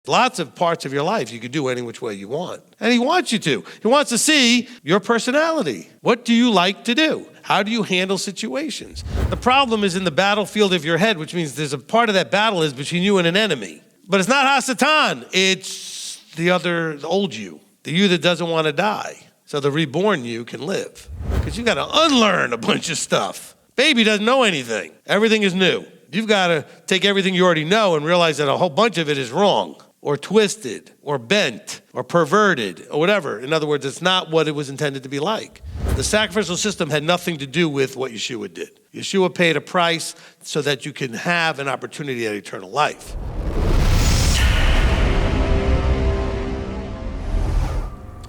Lots of parts of your life you could do any which way you want. And he wants you to. He wants to see your personality. What do you like to do? How do you handle situations? The problem is in the battlefield of your head, which means there's a part of that battle is between you and an enemy. But it's not Hasatan. It's the old you, the you that doesn't want to die. So the reborn you can live. Because you've got to unlearn a bunch of stuff. Baby doesn't know anything. Everything is new. You've got to take everything you already know and realize that a whole bunch of it is wrong, or twisted, or bent, or perverted, or whatever. In other words, it's not what it was intended to be like. The sacrificial system had nothing to do with what Yeshua did. Yeshua paid a price so that you can have an opportunity at eternal life.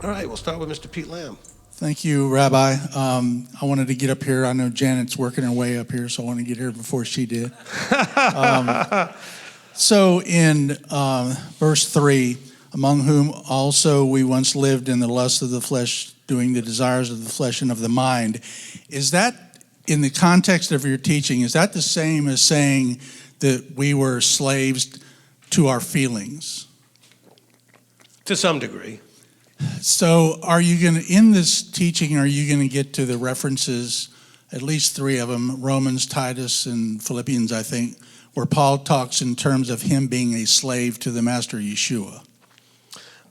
All right, we'll start with Mr. Pete Lamb. Thank you, Rabbi. I wanted to get up here. I know Janet's working her way up here, so I want to get here before she did. So in verse 3, among whom also we once lived in the lust of the flesh, doing the desires of the flesh and of the mind. Is that, in the context of your teaching, is that the same as saying that we were slaves to our feelings? To some degree. So are you going to, in this teaching, are you going to get to the references, at least 3 of them, Romans, Titus, and Philippians, I think, where Paul talks in terms of him being a slave to the Master Yeshua?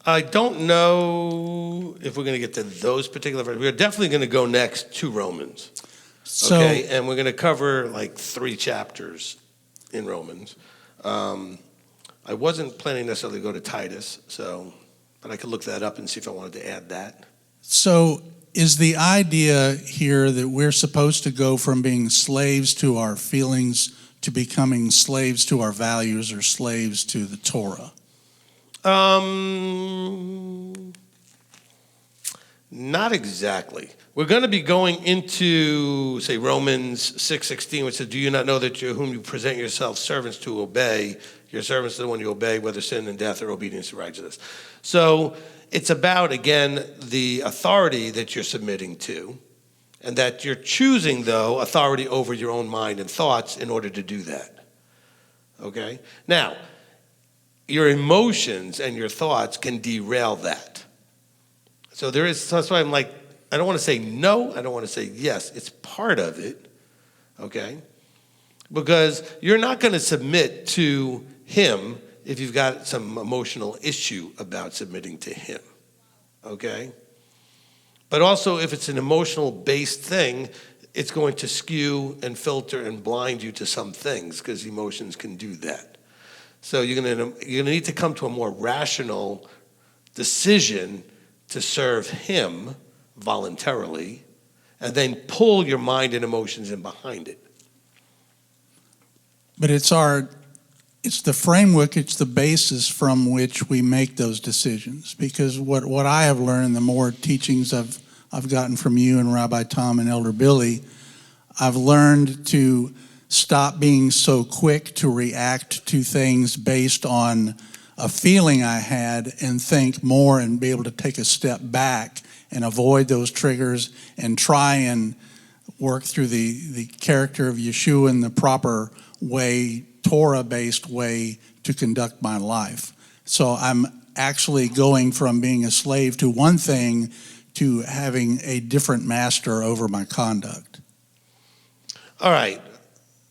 I don't know if we're going to get to those particular verses. We're definitely going to go next to Romans. Okay, and we're going to cover like 3 chapters in Romans. I wasn't planning necessarily to go to Titus, but I could look that up and see if I wanted to add that. So is the idea here that we're supposed to go from being slaves to our feelings to becoming slaves to our values or slaves to the Torah? Not exactly. We're going to be going into, say, Romans 6:16, which says, do you not know that whom you present yourselves servants to obey, your servants are the one you obey, whether sin and death or obedience to righteousness. So it's about, again, the authority that you're submitting to, and that you're choosing, though, authority over your own mind and thoughts in order to do that. Okay? Now, your emotions and your thoughts can derail that. So that's why I'm like, I don't want to say no, I don't want to say yes. It's part of it, okay? Because you're not going to submit to him if you've got some emotional issue about submitting to him, okay? But also, if it's an emotional-based thing, it's going to skew and filter and blind you to some things, because emotions can do that. So you're going to need to come to a more rational decision to serve him voluntarily, and then pull your mind and emotions in behind it. But it's the framework, it's the basis from which we make those decisions. Because what I have learned, the more teachings I've gotten from you and Rabbi Tom and Elder Billy, I've learned to stop being so quick to react to things based on a feeling I had and think more and be able to take a step back and avoid those triggers and try and work through the character of Yeshua in the proper way, Torah-based way to conduct my life. So I'm actually going from being a slave to one thing to having a different master over my conduct. All right.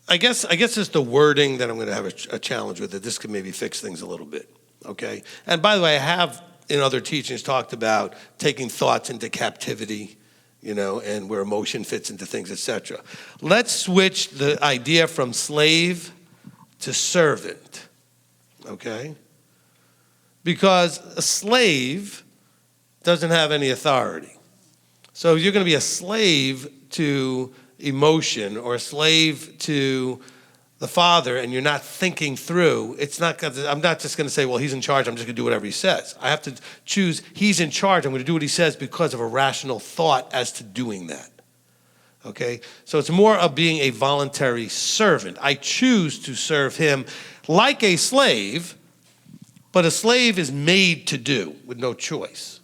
I guess it's the wording that I'm going to have a challenge with, that this could maybe fix things a little bit, okay? And by the way, I have in other teachings talked about taking thoughts into captivity, and where emotion fits into things, etc. Let's switch the idea from slave to servant, okay? Because a slave doesn't have any authority. So you're going to be a slave to emotion or a slave to the Father, and you're not thinking through. I'm not just going to say, well, he's in charge, I'm just going to do whatever he says. I have to choose, he's in charge, I'm going to do what he says because of a rational thought as to doing that. Okay? So it's more of being a voluntary servant. I choose to serve him like a slave, but a slave is made to do with no choice.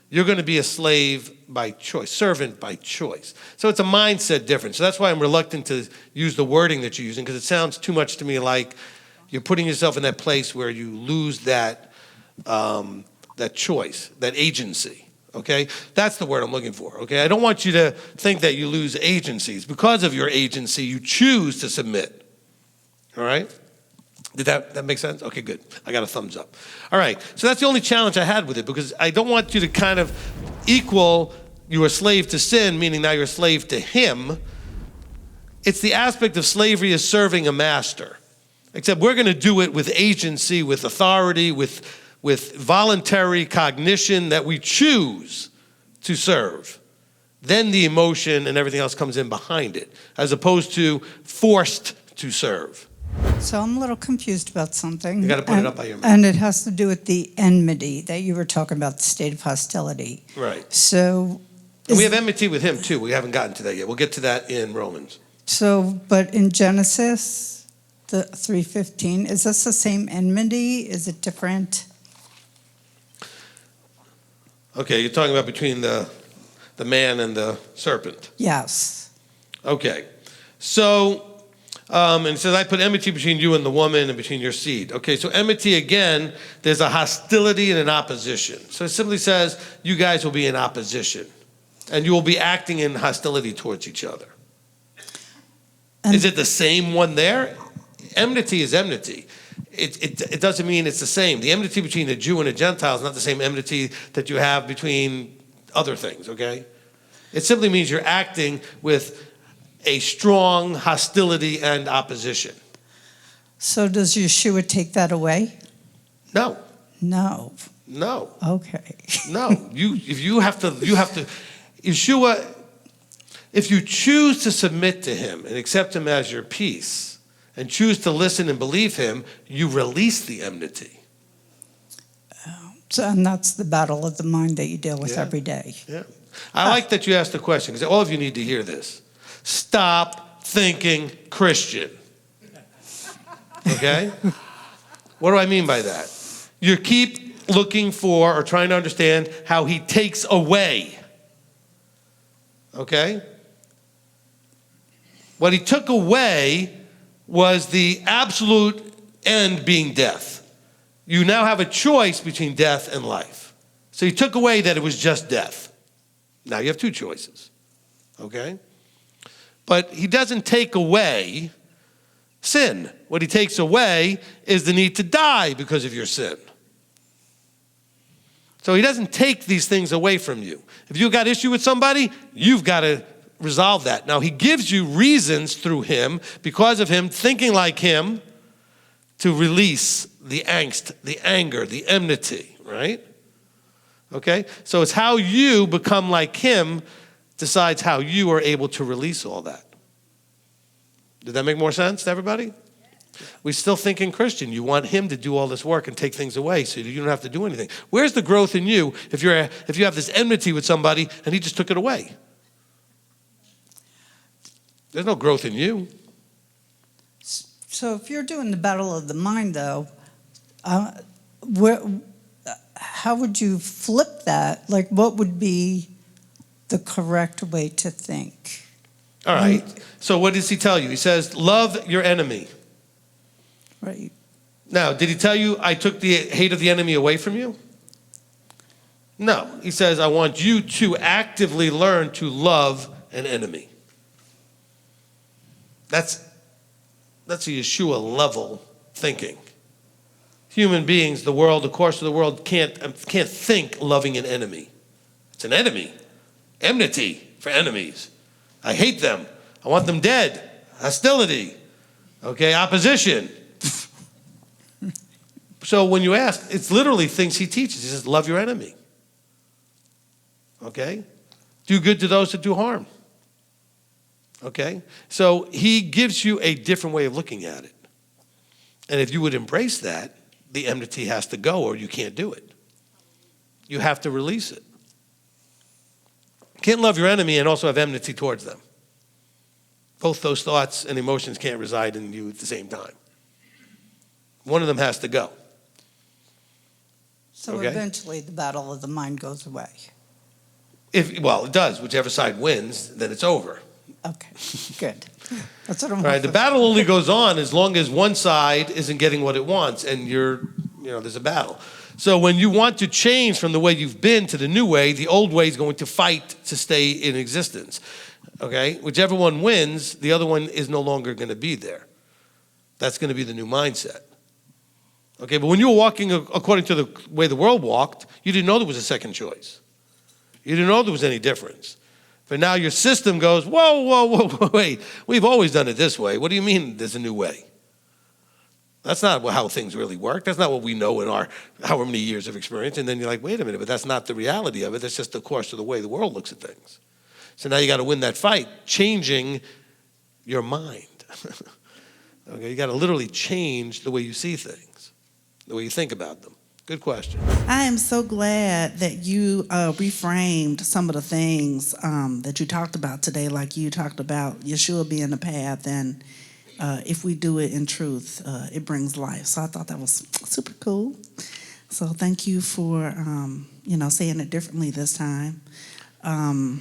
You're going to be a slave by choice, servant by choice. So it's a mindset difference. So that's why I'm reluctant to use the wording that you're using, because it sounds too much to me like You're putting yourself in that place where you lose that choice, that agency. Okay, that's the word I'm looking for. Okay, I don't want you to think that you lose agencies. Because of your agency, you choose to submit. All right. Did that make sense? Okay, good. I got a thumbs up. All right, so that's the only challenge I had with it, because I don't want you to kind of equal you're a slave to sin, meaning now you're a slave to him. It's the aspect of slavery as serving a master, except we're going to do it with agency, with authority, with voluntary cognition that we choose to serve. Then the emotion and everything else comes in behind it, as opposed to forced to serve. So I'm a little confused about something. You got to put it up by your mouth. And it has to do with the enmity that you were talking about, the state of hostility. Right. So And we have enmity with him too. We haven't gotten to that yet. We'll get to that in Romans. but in Genesis, the 3:15, is this the same enmity? Is it different? Okay, you're talking about between the man and the serpent. Yes. Okay, so, and it says, I put enmity between you and the woman and between your seed. Okay, so enmity, again, there's a hostility and an opposition. So it simply says, you guys will be in opposition, and you will be acting in hostility towards each other. And Is it the same one there? Enmity is enmity. It doesn't mean it's the same. The enmity between a Jew and a Gentile is not the same enmity that you have between other things, okay? It simply means you're acting with a strong hostility and opposition. So does Yeshua take that away? No, No. no, Okay. no. You have to, Yeshua, if you choose to submit to him and accept him as your peace, and choose to listen and believe him, you release the enmity. So, and that's the battle of the mind that you deal with Yeah. every day. Yeah. I like that you asked the question, because all of you need to hear this. Stop thinking Christian. Okay? What do I mean by that? You keep looking for or trying to understand how he takes away. Okay? What he took away was the absolute end being death. You now have a choice between death and life. So he took away that it was just death. Now you have two choices, okay? But he doesn't take away sin. What he takes away is the need to die because of your sin. So he doesn't take these things away from you. If you've got issue with somebody, you've got to resolve that. Now, he gives you reasons through him, because of him, thinking like him, to release the angst, the anger, the enmity, right? Okay? So it's how you become like him decides how you are able to release all that. Did that make more sense to everybody? We're still thinking Christian. You want him to do all this work and take things away so you don't have to do anything. Where's the growth in you if you have this enmity with somebody and he just took it away? There's no growth in you. So if you're doing the battle of the mind, though, how would you flip that? Like, what would be the correct way to think? All right. So what does he tell you? He says, love your enemy. Right. Now, did he tell you, I took the hate of the enemy away from you? No. He says, I want you to actively learn to love an enemy. That's a Yeshua level thinking. Human beings, the world, the course of the world can't think loving an enemy. It's an enemy. Enmity for enemies. I hate them. I want them dead. Hostility. Okay, opposition. So when you ask, it's literally things he teaches. He says, love your enemy. Okay? Do good to those that do harm. Okay? So he gives you a different way of looking at it. And if you would embrace that, the enmity has to go or you can't do it. You have to release it. You can't love your enemy and also have enmity towards them. Both those thoughts and emotions can't reside in you at the same time. One of them has to go. So Okay. eventually the battle of the mind goes away. Well, it does. Whichever side wins, then it's over. Okay, good. That's what I'm Right, the battle only goes on as long as one side isn't getting what it wants, and there's a battle. So when you want to change from the way you've been to the new way, the old way is going to fight to stay in existence. Okay, whichever one wins, the other one is no longer going to be there. That's going to be the new mindset. Okay, but when you were walking according to the way the world walked, you didn't know there was a second choice. You didn't know there was any difference. But now your system goes, whoa, wait, we've always done it this way. What do you mean there's a new way? That's not how things really work. That's not what we know in our however many years of experience. And then you're like, wait a minute, but that's not the reality of it. That's just the course of the way the world looks at things. So now you got to win that fight, changing your mind. Okay, you got to literally change the way you see things, the way you think about them. Good question. I am so glad that you reframed some of the things that you talked about today, like you talked about Yeshua being the path, and if we do it in truth, it brings life. So I thought that was super cool. So thank you for saying it differently this time. I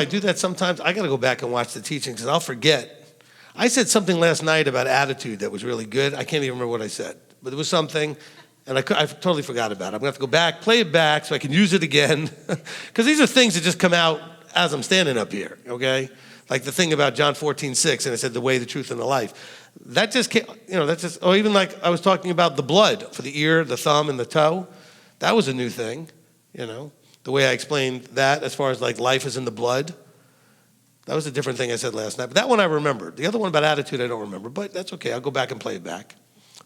do that sometimes. I got to go back and watch the teaching because I'll forget. I said something last night about attitude that was really good. I can't even remember what I said. But there was something, and I totally forgot about it. I'm going to have to go back, play it back so I can use it again. Because these are things that just come out as I'm standing up here, okay? Like the thing about John 14:6, and it said the way, the truth, and the life. That just came, or even like I was talking about the blood for the ear, the thumb, and the toe. That was a new thing, the way I explained that as far as like life is in the blood. That was a different thing I said last night. But that one I remembered. The other one about attitude I don't remember, but that's okay. I'll go back and play it back.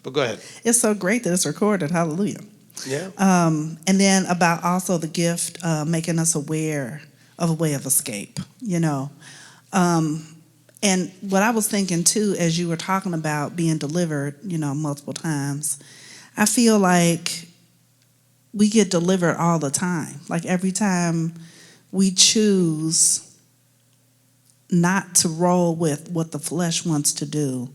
But go ahead. It's so great that it's recorded. Hallelujah. Yeah. And then about also the gift making us aware of a way of escape, And what I was thinking too, as you were talking about being delivered, multiple times, I feel like we get delivered all the time. Like every time we choose not to roll with what the flesh wants to do,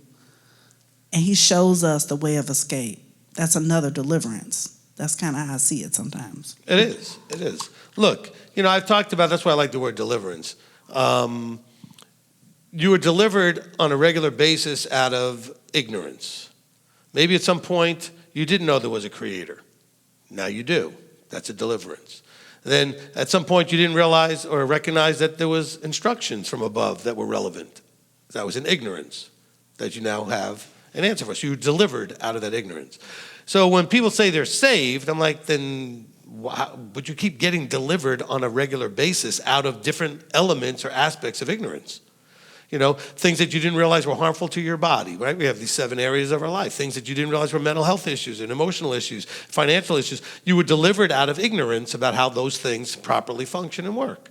and he shows us the way of escape. That's another deliverance. That's kind of how I see it sometimes. It is. Look, I've talked about, that's why I like the word deliverance. You were delivered on a regular basis out of ignorance. Maybe at some point you didn't know there was a creator. Now you do. That's a deliverance. Then at some point you didn't realize or recognize that there was instructions from above that were relevant. That was an ignorance that you now have an answer for. So you were delivered out of that ignorance. So when people say they're saved, I'm like, then would you keep getting delivered on a regular basis out of different elements or aspects of ignorance? Things that you didn't realize were harmful to your body, right? We have these 7 areas of our life. Things that you didn't realize were mental health issues and emotional issues, financial issues. You were delivered out of ignorance about how those things properly function and work.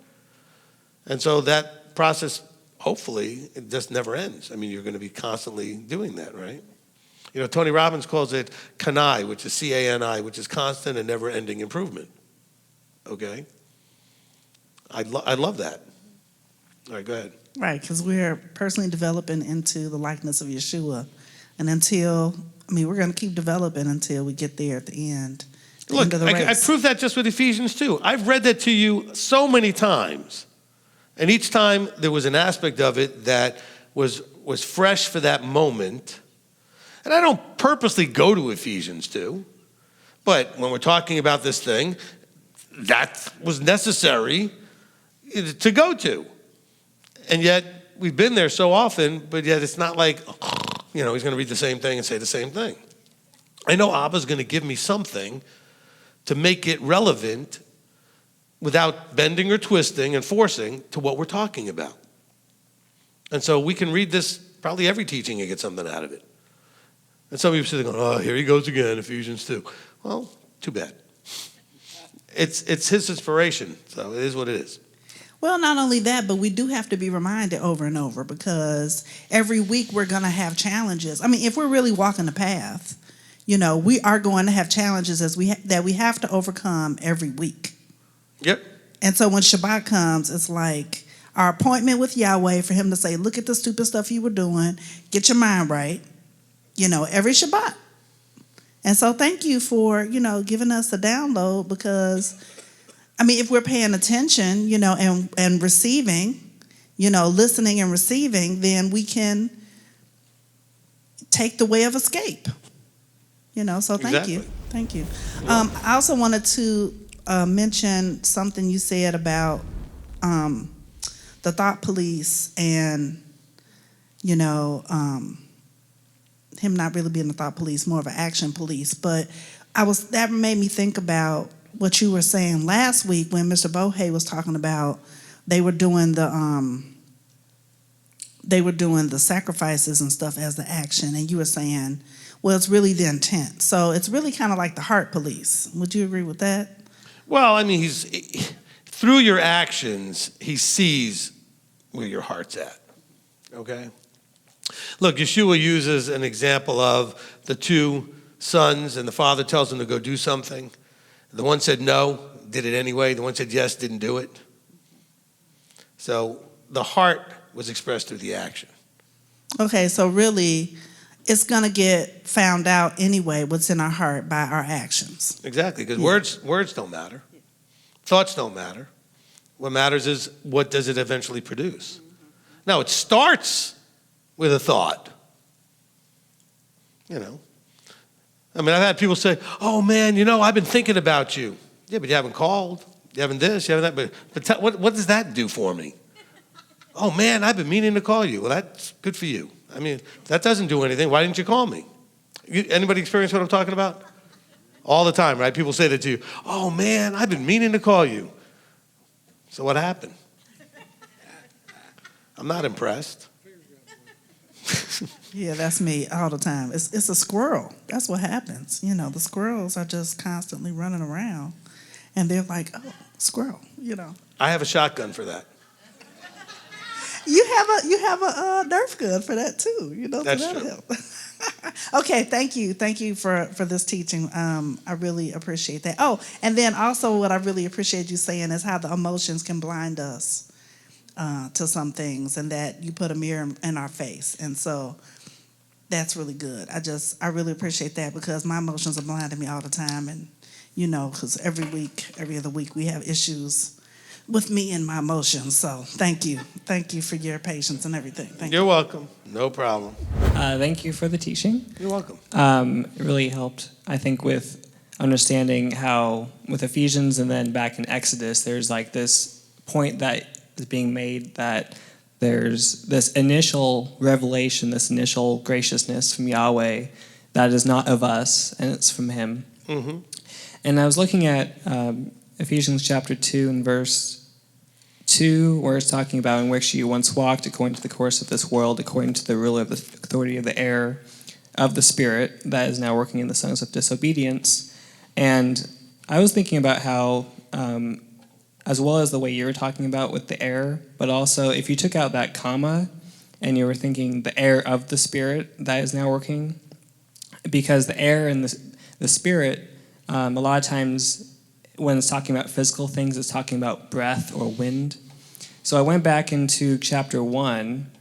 And so that process, hopefully, it just never ends. I mean, you're going to be constantly doing that, right? Tony Robbins calls it CANI, which is C-A-N-I, which is constant and never-ending improvement. Okay? I love that. All right, go ahead. Right, because we're personally developing into the likeness of Yeshua. And we're going to keep developing until we get there at the end. Look, I proved that just with Ephesians 2. I've read that to you so many times. And each time there was an aspect of it that was fresh for that moment. And I don't purposely go to Ephesians 2. But when we're talking about this thing, that was necessary to go to. And yet, we've been there so often, but yet it's not like, he's going to read the same thing and say the same thing. I know Abba's going to give me something to make it relevant without bending or twisting and forcing to what we're talking about. And so we can read this, probably every teaching and get something out of it. And some of you are sitting going, here he goes again, Ephesians 2. Well, too bad. It's his inspiration, so it is what it is. Well, not only that, but we do have to be reminded over and over, because every week we're going to have challenges. I mean, if we're really walking the path, we are going to have challenges that we have to overcome every week. Yep. And so when Shabbat comes, it's like our appointment with Yahweh for him to say, look at the stupid stuff you were doing, get your mind right, every Shabbat. And so thank you for, giving us a download, because if we're paying attention, and receiving, listening and receiving, then we can take the way of escape. So thank you. Exactly. Thank you. I also wanted to mention something you said about the thought police and, him not really being a thought police, more of an action police. But that made me think about what you were saying last week when Mr. Bohe was talking about they were doing the sacrifices and stuff as the action, and you were saying, well, it's really the intent. So it's really kind of like the heart police. Would you agree with that? Well, I mean, through your actions, he sees where your heart's at, okay? Look, Yeshua uses an example of the two sons, and the father tells them to go do something. The one said no, did it anyway. The one said yes, didn't do it. So the heart was expressed through the action. Okay, so really, it's going to get found out anyway, what's in our heart, by our actions. Exactly, because words don't matter. Thoughts don't matter. What matters is what does it eventually produce. Now, it starts with a thought. I mean, I've had people say, oh, man, I've been thinking about you. Yeah, but you haven't called. You haven't this, you haven't that. But what does that do for me? Oh, man, I've been meaning to call you. Well, that's good for you. I mean, that doesn't do anything. Why didn't you call me? Anybody experience what I'm talking about? All the time, right? People say that to you. Oh, man, I've been meaning to call you. So what happened? I'm not impressed. Yeah, that's me all the time. It's a squirrel. That's what happens. The squirrels are just constantly running around, and they're like, oh, squirrel, I have a shotgun for that. You have a Nerf gun for that too, That's so that'll true. help. Okay, thank you for this teaching. I really appreciate that. Oh, and then also what I really appreciate you saying is how the emotions can blind us to some things, and that you put a mirror in our face, and so that's really good. I really appreciate that, because my emotions are blinding me all the time, and because every other week we have issues with me and my emotions. So thank you for your patience and everything. Thank you. You're welcome. No problem. Thank you for the teaching. You're welcome. It really helped, I think, with understanding how with Ephesians and then back in Exodus, there's like this point that is being made that there's this initial revelation, this initial graciousness from Yahweh that is not of us, and it's from him. Mm-hmm. And I was looking at Ephesians chapter 2 and verse 2, where it's talking about in which you once walked according to the course of this world, according to the ruler of the authority of the air, of the Spirit that is now working in the sons of disobedience. And I was thinking about how, as well as the way you were talking about with the air, but also if you took out that comma and you were thinking the air of the Spirit that is now working, because the air and the Spirit, a lot of times when it's talking about physical things, it's talking about breath or wind. So I went back into chapter 1,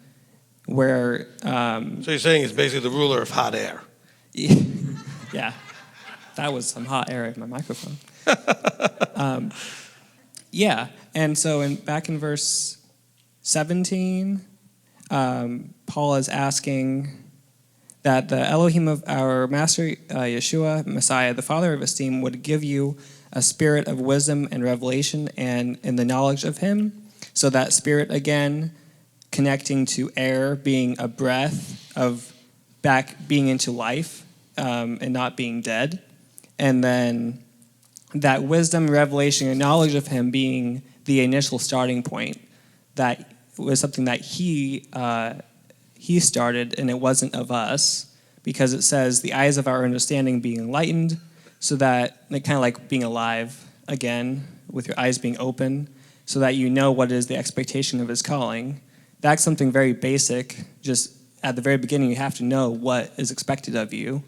where... So you're saying it's basically the ruler of hot air. Yeah, that was some hot air in my microphone. Yeah, and so back in verse 17, Paul is asking that the Elohim of our Master Yeshua, Messiah, the Father of esteem, would give you a spirit of wisdom and revelation and in the knowledge of him. So that spirit, again, connecting to air, being a breath of back being into life and not being dead. And then that wisdom, revelation, and knowledge of him being the initial starting point. That was something that he started, and it wasn't of us, because it says the eyes of our understanding being enlightened, so that, kind of like being alive again, with your eyes being open, so that you know what is the expectation of his calling. That's something very basic. Just at the very beginning, you have to know what is expected of you.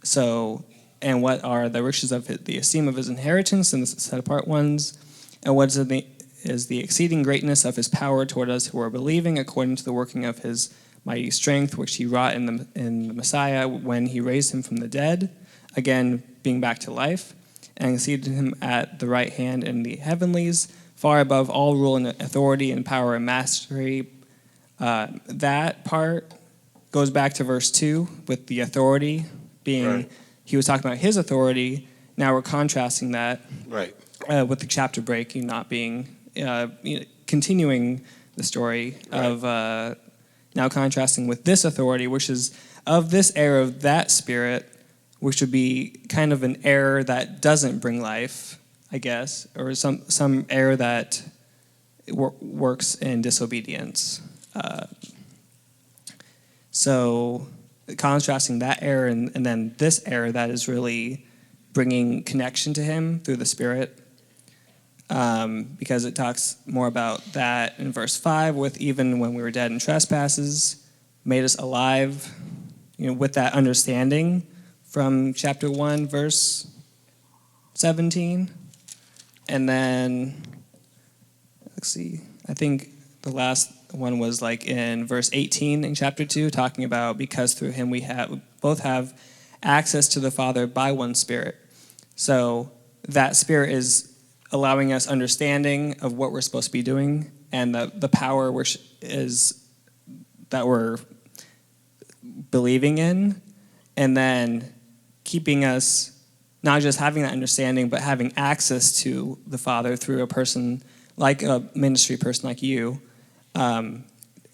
So, and what are the riches of the esteem of his inheritance and the set apart ones, and what is the exceeding greatness of his power toward us who are believing, according to the working of his mighty strength, which he wrought in the Messiah when he raised him from the dead, again being back to life, and seated him at the right hand in the heavenlies, far above all rule and authority and power and mastery. That part goes back to verse 2 with the authority being, Right. he was talking about his authority. Now we're contrasting that Right. with the chapter breaking not being, continuing the story of now contrasting with this authority, which is of this error of that spirit, which would be kind of an error that doesn't bring life, I guess, or some error that works in disobedience. So contrasting that error and then this error that is really bringing connection to him through the Spirit, because it talks more about that in verse 5 with even when we were dead in trespasses, made us alive, with that understanding from chapter 1, verse 17. And then, let's see, I think the last one was like in verse 18 in chapter 2, talking about because through him we both have access to the Father by one Spirit. So that Spirit is allowing us understanding of what we're supposed to be doing, and the power is that we're believing in, and then keeping us not just having that understanding, but having access to the Father through a person like a ministry person like you,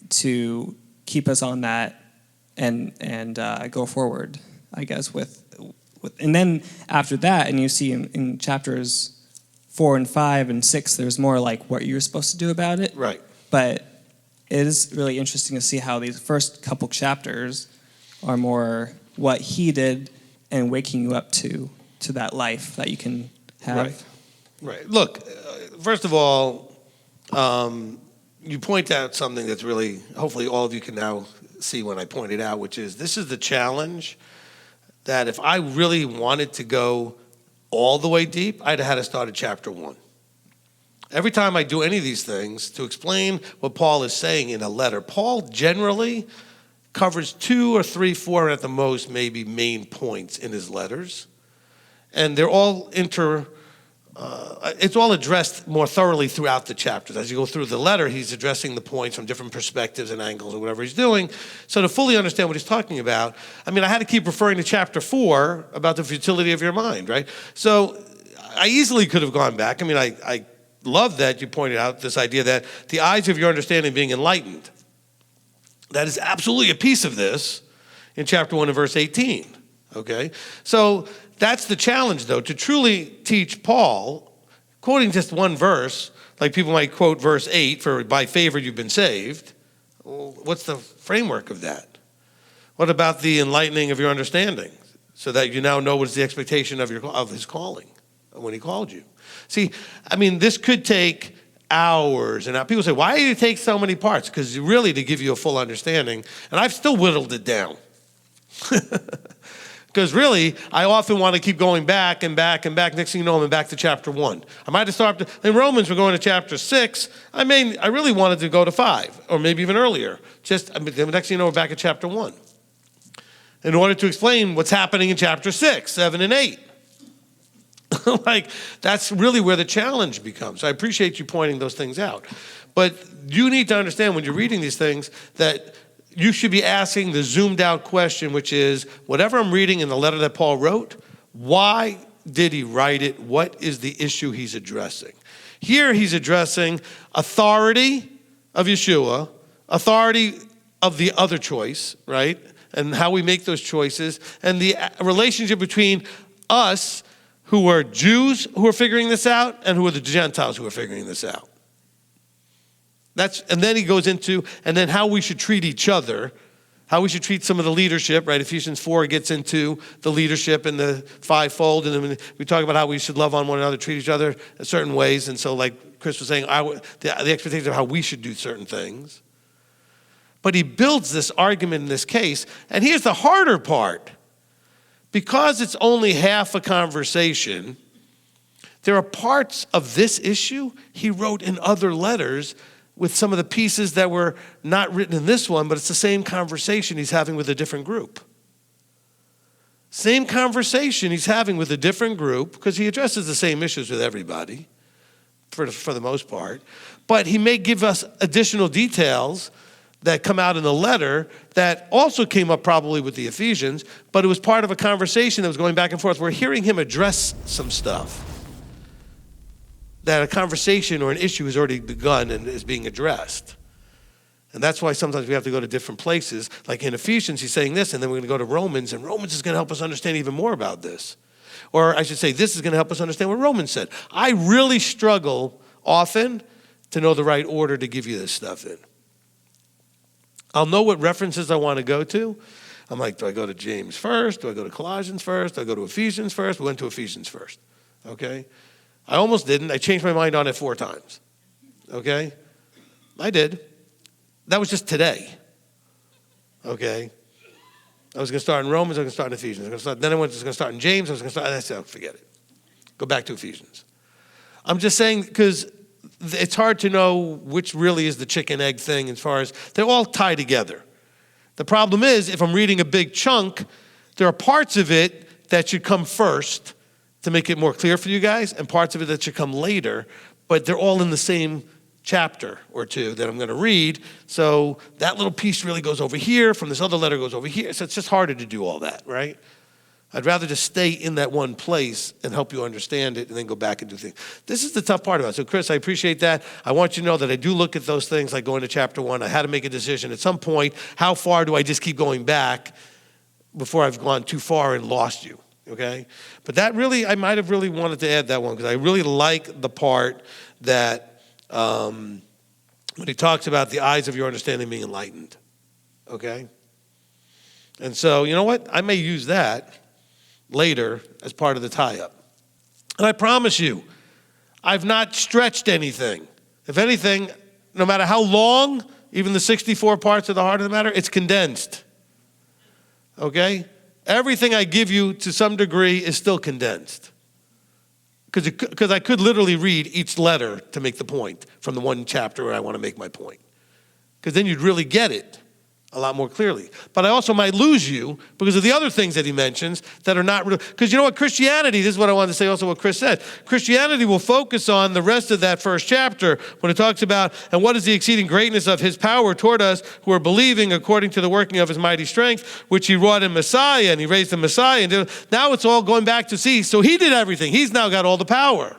to keep us on that and go forward, I guess, with and then after that, and you see in chapters 4 and 5 and 6, there's more like what you're supposed to do about it. Right. But it is really interesting to see how these first couple chapters are more what he did and waking you up to that life that you can have. Right. Right. Look, first of all, you point out something that's really, hopefully all of you can now see when I point it out, which is this is the challenge that if I really wanted to go all the way deep, I'd have had to start at chapter 1. Every time I do any of these things, to explain what Paul is saying in a letter, Paul generally covers 2 or 3, 4 at the most, maybe main points in his letters. And they're all it's all addressed more thoroughly throughout the chapters. As you go through the letter, he's addressing the points from different perspectives and angles or whatever he's doing. So to fully understand what he's talking about, I had to keep referring to chapter 4 about the futility of your mind, right? So I easily could have gone back. I love that you pointed out this idea that the eyes of your understanding being enlightened. That is absolutely a piece of this in chapter 1 and verse 18, okay? So that's the challenge, though, to truly teach Paul, quoting just one verse, like people might quote verse 8, for by favor you've been saved. Well, what's the framework of that? What about the enlightening of your understanding, so that you now know what is the expectation of his calling when he called you? See, this could take hours, and people say, why do you take so many parts? Because really to give you a full understanding, and I've still whittled it down. Because really, I often want to keep going back and back and back. Next thing you know, I'm back to chapter 1. I might have started, in Romans, we're going to chapter 6. I really wanted to go to 5, or maybe even earlier. Next thing you know, we're back at chapter 1. In order to explain what's happening in chapter 6, 7, and 8. That's really where the challenge becomes. I appreciate you pointing those things out. But you need to understand when you're reading these things that you should be asking the zoomed out question, which is, whatever I'm reading in the letter that Paul wrote, why did he write it? What is the issue he's addressing? Here he's addressing authority of Yeshua, authority of the other choice, right? And how we make those choices, and the relationship between us who are Jews who are figuring this out and who are the Gentiles who are figuring this out. And then he goes into, and then how we should treat each other, how we should treat some of the leadership, right? Ephesians 4 gets into the leadership and the fivefold, and then we talk about how we should love on one another, treat each other in certain ways. And so like Chris was saying, the expectation of how we should do certain things. But he builds this argument in this case, and here's the harder part. Because it's only half a conversation, there are parts of this issue he wrote in other letters with some of the pieces that were not written in this one, but it's the same conversation he's having with a different group. Same conversation he's having with a different group, because he addresses the same issues with everybody. for the most part. But he may give us additional details that come out in the letter that also came up probably with the Ephesians, but it was part of a conversation that was going back and forth. We're hearing him address some stuff that a conversation or an issue has already begun and is being addressed. And that's why sometimes we have to go to different places. Like in Ephesians, he's saying this, and then we're going to go to Romans, and Romans is going to help us understand even more about this. Or I should say, this is going to help us understand what Romans said. I really struggle often to know the right order to give you this stuff in. I'll know what references I want to go to. I'm like, do I go to James first? Do I go to Colossians first? Do I go to Ephesians first? We went to Ephesians first, okay? I almost didn't. I changed my mind on it 4 times, okay? I did. That was just today, okay? I was going to start in Romans. I was going to start in Ephesians. Then I was going to start in James. I was going to start, and I said, oh, forget it. Go back to Ephesians. I'm just saying because it's hard to know which really is the chicken egg thing as far as they all tie together. The problem is if I'm reading a big chunk, there are parts of it that should come first to make it more clear for you guys and parts of it that should come later, but they're all in the same chapter or 2 that I'm going to read. So that little piece really goes over here from this other letter goes over here. So it's just harder to do all that, right? I'd rather just stay in that one place and help you understand it and then go back and do things. This is the tough part about it. So Chris, I appreciate that. I want you to know that I do look at those things like going to chapter 1. I had to make a decision at some point. How far do I just keep going back before I've gone too far and lost you? Okay? But that really, I might have really wanted to add that one because I really like the part that when he talks about the eyes of your understanding being enlightened. Okay? And so, you know what? I may use that later as part of the tie-up. And I promise you, I've not stretched anything. If anything, no matter how long, even the 64 parts of the heart of the matter, it's condensed. Okay? Everything I give you to some degree is still condensed. Because I could literally read each letter to make the point from the one chapter where I want to make my point. Because then you'd really get it a lot more clearly. But I also might lose you because of the other things that he mentions that are not real. Because you know what, Christianity, this is what I wanted to say also what Chris said. Christianity will focus on the rest of that first chapter when it talks about, and what is the exceeding greatness of his power toward us who are believing according to the working of his mighty strength, which he wrought in Messiah, and he raised the Messiah. And now it's all going back to see, so he did everything. He's now got all the power.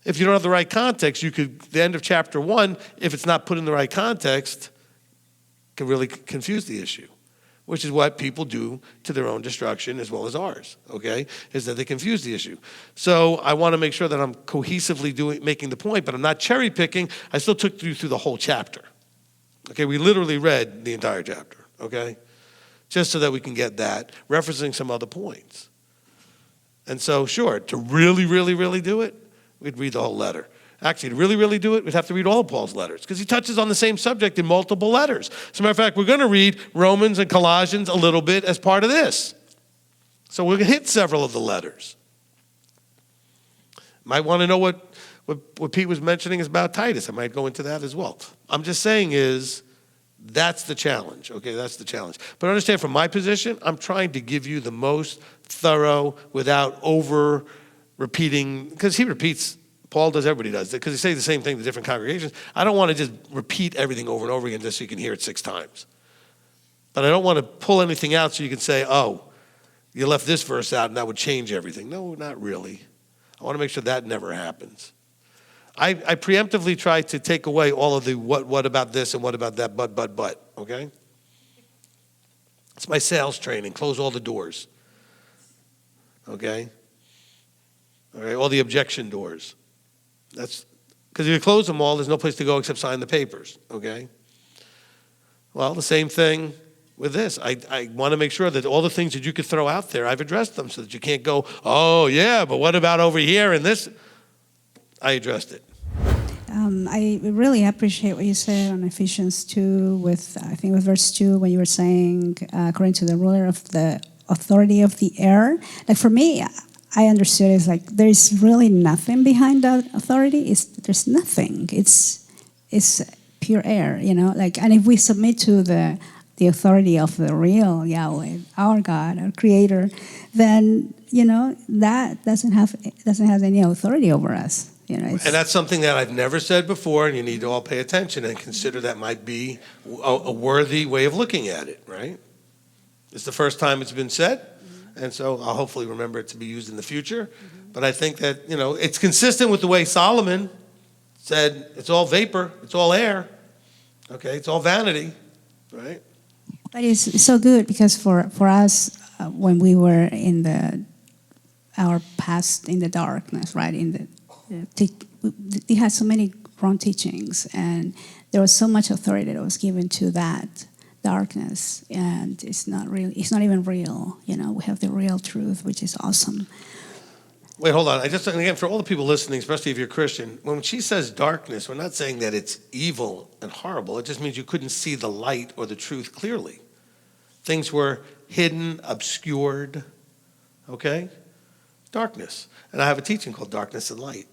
If you don't have the right context, you could, the end of chapter 1, if it's not put in the right context, can really confuse the issue, which is what people do to their own destruction as well as ours, okay, is that they confuse the issue. So I want to make sure that I'm cohesively making the point, but I'm not cherry picking. I still took you through the whole chapter, okay? We literally read the entire chapter, okay, just so that we can get that, referencing some other points. And so, sure, to really, really, really do it, we'd read the whole letter. Actually, to really, really do it, we'd have to read all of Paul's letters because he touches on the same subject in multiple letters. As a matter of fact, we're going to read Romans and Colossians a little bit as part of this. So we're going to hit several of the letters. Might want to know what Pete was mentioning is about Titus. I might go into that as well. I'm just saying is that's the challenge. Okay, that's the challenge. But understand from my position, I'm trying to give you the most thorough without over repeating, because he repeats. Paul does, everybody does, because he says the same thing to different congregations. I don't want to just repeat everything over and over again just so you can hear it 6 times. But I don't want to pull anything out so you can say, oh, you left this verse out and that would change everything. No, not really. I want to make sure that never happens. I preemptively try to take away all of the what about this and what about that, but, okay? It's my sales training. Close all the doors. Okay? All right, all the objection doors. That's because if you close them all, there's no place to go except sign the papers, okay? Well, the same thing with this. I want to make sure that all the things that you could throw out there, I've addressed them so that you can't go, oh, yeah, but what about over here and this? I addressed it. I really appreciate what you said on Ephesians 2 with, I think with verse 2, when you were saying, according to the ruler of the authority of the air. Like for me, I understood it's like there's really nothing behind that authority. There's nothing. It's pure air, you know. Like, and if we submit to the authority of the real Yahweh, our God, our Creator, then you know that doesn't have any authority over us. It's, And that's something that I've never said before, and you need to all pay attention and consider that might be a worthy way of looking at it, right? It's the first time it's been said, and so I'll hopefully remember it to be used in the future. But I think that, it's consistent with the way Solomon said it's all vapor, it's all air, okay? It's all vanity, right? but it's so good because for us, when we were in our past in the darkness, right? They had so many wrong teachings, and there was so much authority that was given to that darkness, and it's not even real. We have the real truth, which is awesome. Wait, hold on. Again, for all the people listening, especially if you're Christian, when she says darkness, we're not saying that it's evil and horrible. It just means you couldn't see the light or the truth clearly. Things were hidden, obscured, okay? Darkness. And I have a teaching called Darkness and Light.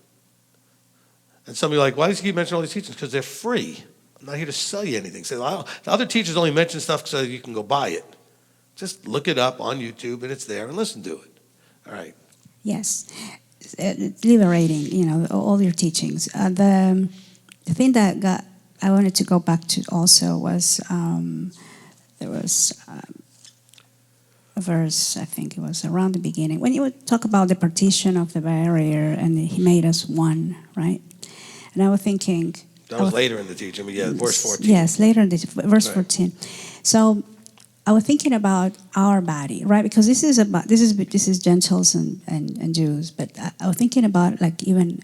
And some of you are like, why does he keep mentioning all these teachings? Because they're free. I'm not here to sell you anything. Say, well, the other teachers only mention stuff so you can go buy it. Just look it up on YouTube, and it's there, and listen to it. All right. Yes, it's liberating. All your teachings. The thing that I wanted to go back to also was there was a verse. I think it was around the beginning when you would talk about the partition of the barrier, and He made us one, right? And I was thinking. That was later in the teaching, but yeah, verse 14. Yes, later in verse Right. 14. So I was thinking about our body, right? Because this is Gentiles and Jews, but I was thinking about even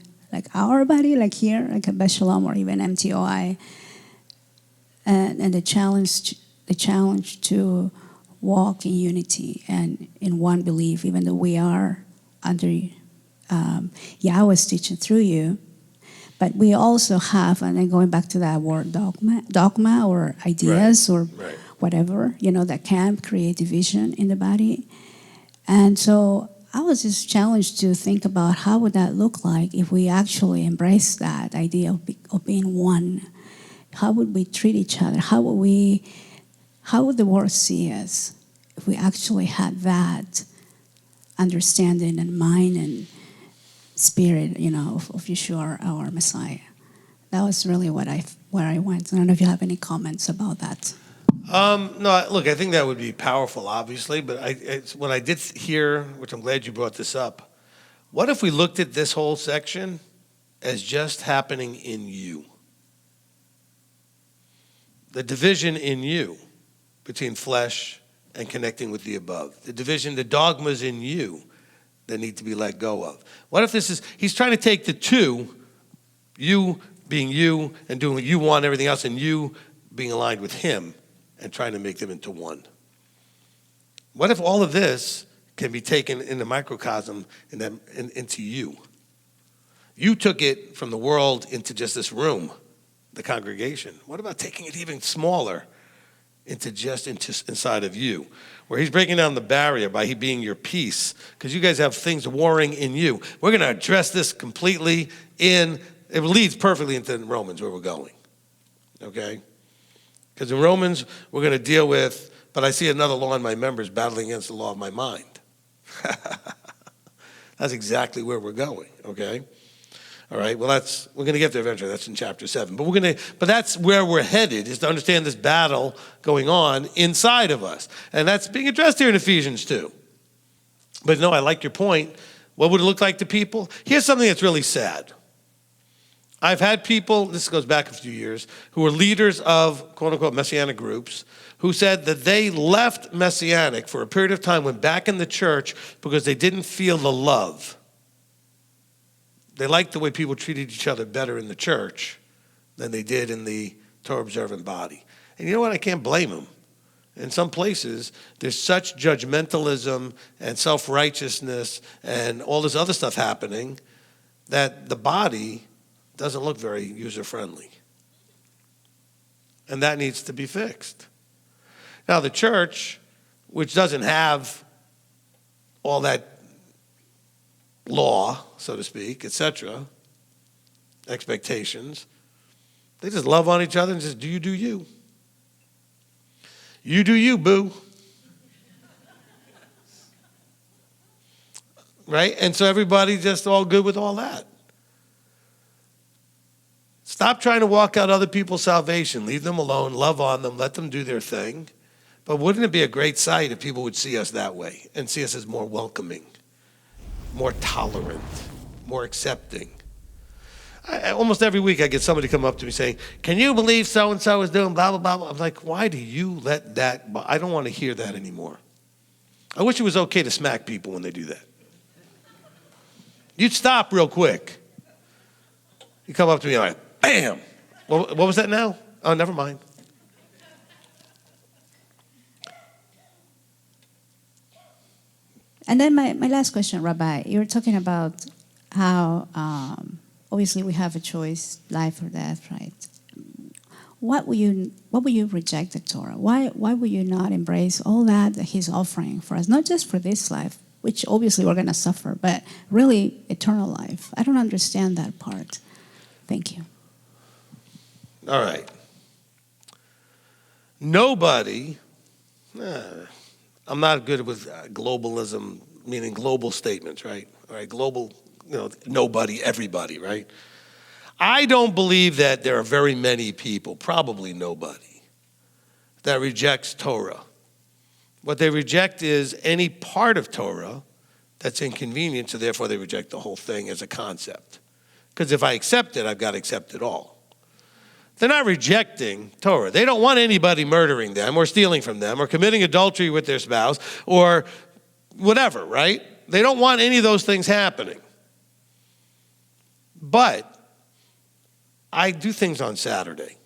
our body, like here, like a Bet Shalom or even m.t.o.i, and the challenge to walk in unity and in one belief, even though we are under Yahweh's teaching through you. But we also have, and then going back to that word dogma or ideas or Right. whatever, that can create division in the body. And so I was just challenged to think about how would that look like if we actually embrace that idea of being one. How would we treat each other? How would the world see us if we actually had that understanding and mind and spirit, of Yeshua, our Messiah? That was really where I went. I don't know if you have any comments about that. No, look, I think that would be powerful, obviously, but what I did hear, which I'm glad you brought this up, what if we looked at this whole section as just happening in you? The division in you between flesh and connecting with the above. The division, the dogmas in you that need to be let go of. What if he's trying to take the two, you being you and doing what you want, everything else, and you being aligned with him, and trying to make them into one. What if all of this can be taken in the microcosm into you? You took it from the world into just this room, the congregation. What about taking it even smaller into inside of you, where he's breaking down the barrier by he being your peace, because you guys have things warring in you. We're going to address this completely it leads perfectly into Romans, where we're going, okay? Because in Romans, we're going to deal with, but I see another law in my members battling against the law of my mind. That's exactly where we're going, okay? All right, well, we're going to get there eventually. That's in chapter 7. But that's where we're headed, is to understand this battle going on inside of us. And that's being addressed here in Ephesians 2. But no, I like your point. What would it look like to people? Here's something that's really sad. I've had people, this goes back a few years, who were leaders of quote-unquote Messianic groups who said that they left Messianic for a period of time, went back in the church because they didn't feel the love. They liked the way people treated each other better in the church than they did in the Torah observant body. And you know what? I can't blame them. In some places, there's such judgmentalism and self-righteousness and all this other stuff happening that the body doesn't look very user-friendly. And that needs to be fixed. Now, the church, which doesn't have all that law, so to speak, etc., expectations, they just love on each other and just do you. You do you, boo. Right? And so everybody just all good with all that. Stop trying to walk out other people's salvation. Leave them alone, love on them, let them do their thing. But wouldn't it be a great sight if people would see us that way and see us as more welcoming, more tolerant, more accepting? Almost every week I get somebody come up to me saying, can you believe so-and-so is doing blah, blah, blah, blah. I'm like, why do you let that, I don't want to hear that anymore. I wish it was okay to smack people when they do that. You'd stop real quick. You come up to me like, bam. What was that now? Oh, never mind. And then my last question, Rabbi, you were talking about how obviously we have a choice, life or death, right? What will you reject the Torah? Why will you not embrace all that He's offering for us, not just for this life, which obviously we're going to suffer, but really eternal life? I don't understand that part. Thank you. All right. Nobody, I'm not good with globalism, meaning global statements, right? All right, global, nobody, everybody, right? I don't believe that there are very many people, probably nobody, that rejects Torah. What they reject is any part of Torah that's inconvenient, so therefore they reject the whole thing as a concept. Because if I accept it, I've got to accept it all. They're not rejecting Torah. They don't want anybody murdering them or stealing from them or committing adultery with their spouse or whatever, right? They don't want any of those things happening. But I do things on Saturday.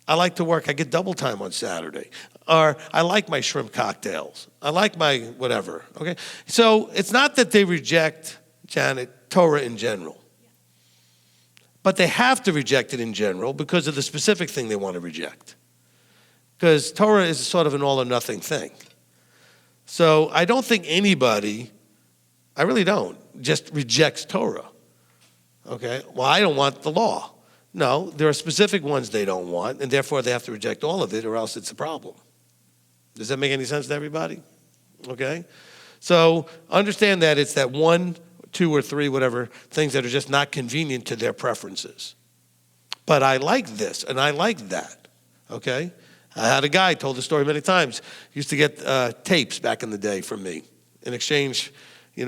I like to work. I get double time on Saturday. Or I like my shrimp cocktails. I like my whatever, okay? So it's not that they reject, Janet, Torah in general. But they have to reject it in general because of the specific thing they want to reject. Because Torah is sort of an all or nothing thing. So I don't think anybody, I really don't, just rejects Torah. Okay? Well, I don't want the law. No, there are specific ones they don't want, and therefore they have to reject all of it, or else it's a problem. Does that make any sense to everybody? Okay? So understand that it's that one, two or three, whatever, things that are just not convenient to their preferences. But I like this, and I like that, okay? I had a guy, told the story many times, used to get tapes back in the day from me. In exchange, he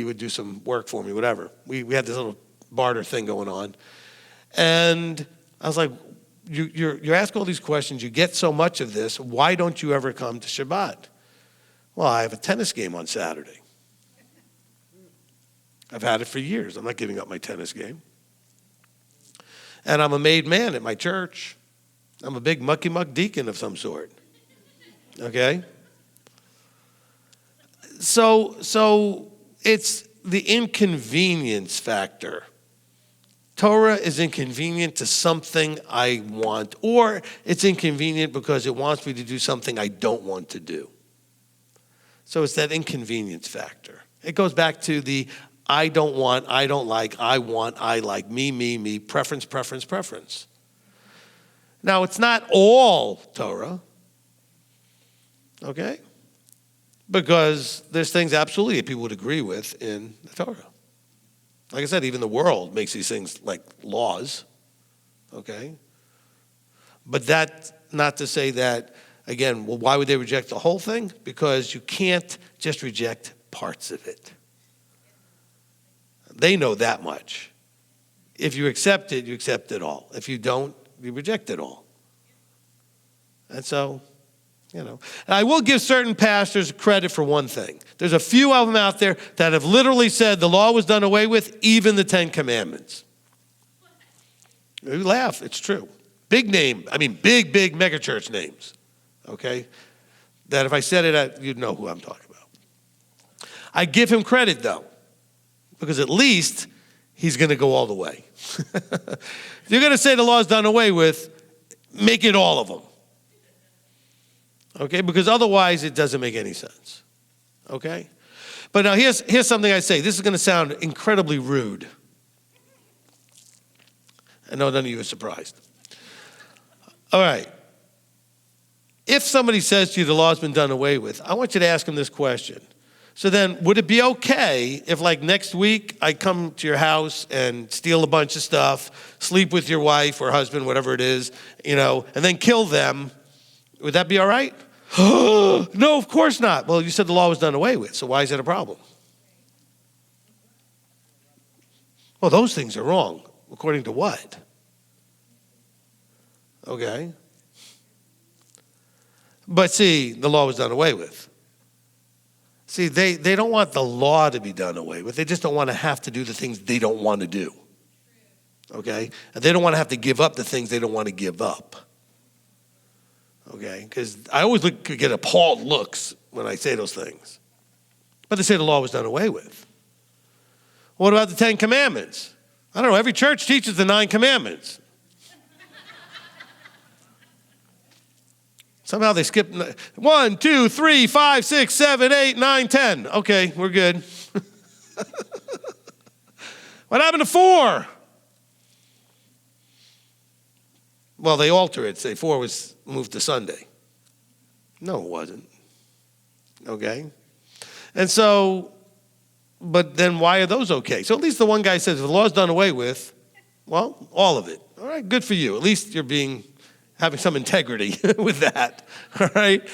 would do some work for me, whatever. We had this little barter thing going on. And I was like, you're asking all these questions, you get so much of this, why don't you ever come to Shabbat? Well, I have a tennis game on Saturday. I've had it for years. I'm not giving up my tennis game. And I'm a made man at my church. I'm a big mucky-muck deacon of some sort. Okay? So it's the inconvenience factor. Torah is inconvenient to something I want, or it's inconvenient because it wants me to do something I don't want to do. So it's that inconvenience factor. It goes back to the I don't want, I don't like, I want, I like, me, preference, preference, preference. Now, it's not all Torah, okay? Because there's things absolutely that people would agree with in the Torah. Like I said, even the world makes these things like laws, okay? But that's not to say that, again, well, why would they reject the whole thing? Because you can't just reject parts of it. They know that much. If you accept it, you accept it all. If you don't, you reject it all. And so, And I will give certain pastors credit for one thing. There's a few of them out there that have literally said the law was done away with, even the 10 Commandments. You laugh, it's true. Big name, big megachurch names, okay? That if I said it, you'd know who I'm talking about. I give him credit, though, because at least he's going to go all the way. If you're going to say the law is done away with, make it all of them. Okay, because otherwise it doesn't make any sense. Okay? But now here's something I say. This is going to sound incredibly rude. I know none of you are surprised. All right. If somebody says to you the law's been done away with, I want you to ask them this question. So then, would it be okay if, like, next week I come to your house and steal a bunch of stuff, sleep with your wife or husband, whatever it is, and then kill them? Would that be all right? No, of course not. Well, you said the law was done away with, so why is that a problem? Well, those things are wrong. According to what? Okay. But see, the law was done away with. See, they don't want the law to be done away with. They just don't want to have to do the things they don't want to do. Okay? And they don't want to have to give up the things they don't want to give up. Okay? Because I always get appalled looks when I say those things. But they say the law was done away with. What about the 10 Commandments? I don't know. Every church teaches the 9 Commandments. Somehow they skip 1, 2, 3, 5, 6, 7, 8, 9, 10. Okay, we're good. What happened to 4? Well, they alter it. Say 4 was moved to Sunday. No, it wasn't. Okay? And so, but then why are those okay? So at least the one guy says, if the law's done away with, well, all of it. All right, good for you. At least you're having some integrity with that, all right?